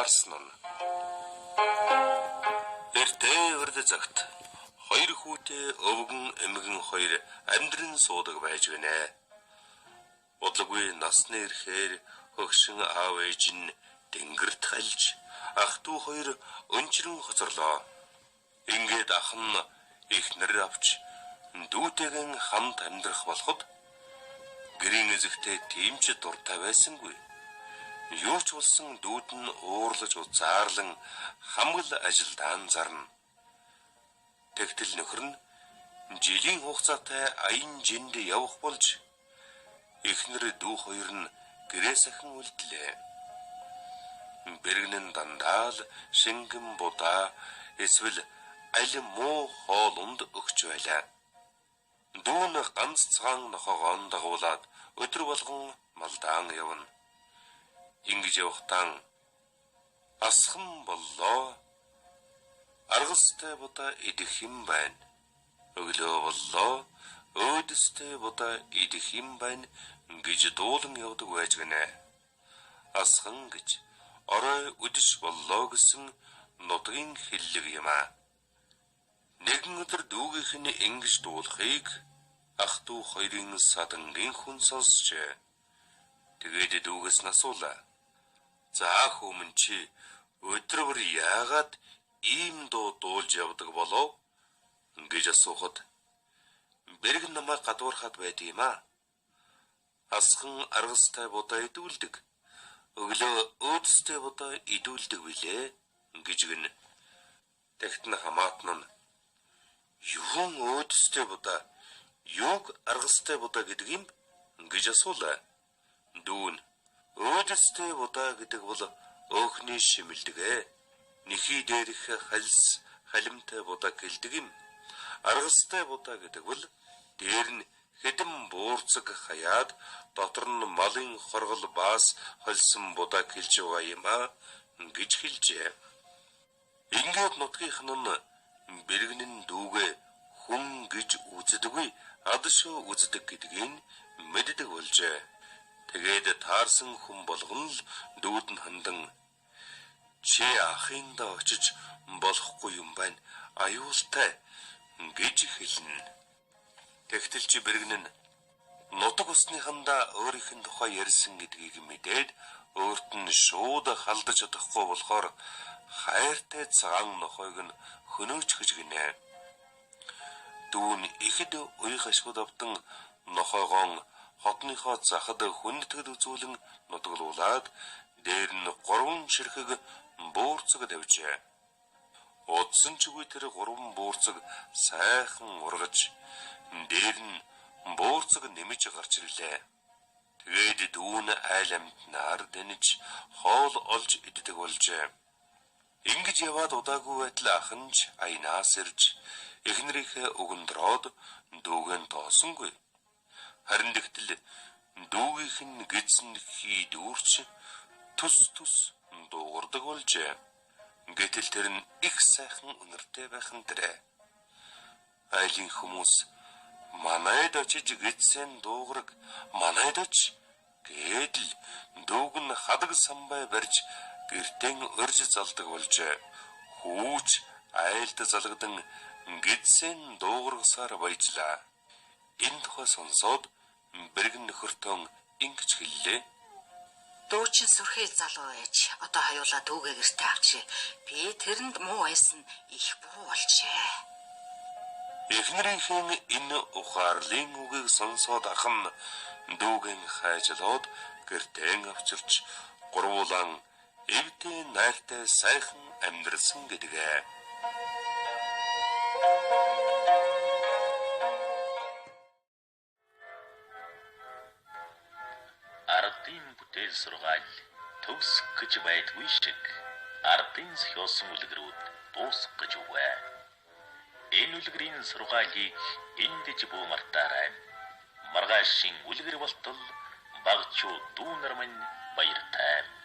гарсан нь. Эртээ урд цагт хоёр хүүтэй өвгөн эмгэн хоёр амьдран суудаг байж гэнэ. Удалгүй насны ирэхээр хөгшин аав ээж нь тэнгэрт халж ах トゥ хоёр өнчрөн хоцорлоо. Ингээд ах нь ихнэр авч дүүтэйгэн хамт амьдрах болоход гэрийн эзэгтэй тийм ч дуртай байсангүй. Юу ч болсон дүүд нь уурлаж узаарлан хамгал ажилдаа зарна. Тэгтэл нөхөр нь жилийн хугацаатай аян жинд явах болж ихнэр дүү хоёр нь гэрээ сахин үлдлээ. Бэргэн дандаа л шингэн будаа эсвэл аль муу хоолунд өгч байлаа. Дүүн ганц цагаан нохоогоон дагуулад өдөр болгон малдаан явна. Ингэж явахтаа асхан боллоо. Аргастай будаа идэх юм байна. Өглөө боллоо. Өөдөстэй будаа идэх юм байна гэж дуулан явдаг байж гэнэ. Асхан гэж орой үдэш боллоо гэсэн нутгийн хиллэг юм аа. Нэгэн өдөр дүүгийнх нь ингэж дуулахыг ах トゥ хоёрын садангийн хүн сонсчээ. Тэгээд дүүгээс насуулаа. За хүмүн чи өдөр бүр яагаад ийм дуу дуулж явдаг болов? Гэж асуухад бэргэн намайг гадуурхаад байд юм аа. Асхан аргастай будаа идүүлдэг. Өглөө өөдөстэй будаа идүүлдэг билээ гэж гэнэ. Тэгтэн хамаатан нь юун өөдөстэй будаа, юуг аргастай будаа гэдэг юм гэж асуулаа. Дүүн өөдөстэй будаа гэдэг бол өөхний шимэлдэгэ. Нэхий дээрх хальс халимтай будаа гэлдэг юм. Аргастай будаа гэдэг бол дээр нь хэдэн буурцаг хаяад дотор нь малын хоргол баас холсон будаа гэлж байгаа юм аа гэж хэлжээ. Ингээд нутгийнх нь бэргэн дүүгээ хүн гэж үздэггүй адшуу үздэг гэдгийг мэддэг болжээ. Тэгээд таарсан хүн болгон л дүүд нь хандан чи ахында очиж болохгүй юм байна. Аюултай гэж хэлнэ. Тэгтэл чи бэргэн нь нутаг усныхандаа өөрийнх нь тухай ярьсан гэдгийг мэдээд өөрт нь шууд халдаж чадахгүй болохоор хайртай цагаан нохойг нь хөнөөч гэж гинэ. Дүүн ихэд уян ашгууд авдан нохойгоон хотныхоо захад хүндэтгэл үзүүлэн нутаглуулад дээр нь 3 ширхэг буурцаг тавьжээ. Удсан ч үгүй тэр 3 буурцаг сайхан ургаж дээр нь буурцаг нэмж гарч ирлээ. Тэгээд дүүн айл амтнаар дэнэж хоол олж иддэг болжээ. Ингэж яваад удаагүй байтал ахынч аянаас ирж эхнэрийнхээ өгөндроод дүүгэн тоосонгүй. Харин тэгтэл дүүгийнх нь гидсэн хийдүүрч төс дуугардаг болжээ. Гэтэл тэр нь их сайхан үнэртэй байхан тэрэ. Айлын хүмүүс манайд очиж гидсэн дуугараг манайд оч гэдэл дүүг нь хадаг самбай барьж гэртэн өрж залдаг болжээ. Хүүч айлд залгадан гидсэн дуугаргасаар баяжлаа. Энэ тухай сонсоод бэргэн нөхөртөө ингэж хэллээ. Дуучин сүрхий залуу ээж одоо хаяулаа дүүгээ гэртээ авчи. Би тэрэнд муу байсан их буу болжээ. Эхнэрийнхэн энэ ухаарлын үгийг сонсоод ахын дүүгэн хайжлоод гэртээ авчирч гурвуулан эвдээ найртай сайхан амьдрсан гэдгээ. Ардын бүтээл сургаал төгсөх гэж байдгүй шиг ардын сөхөөсөн үлгэрүүд дуусах гэж үвэ. Энэ үлгэрийн сургаалыг эндэж бүү мартаарай. Маргаашийн үлгэр болтол багчуу дүүнэр минь баяртай.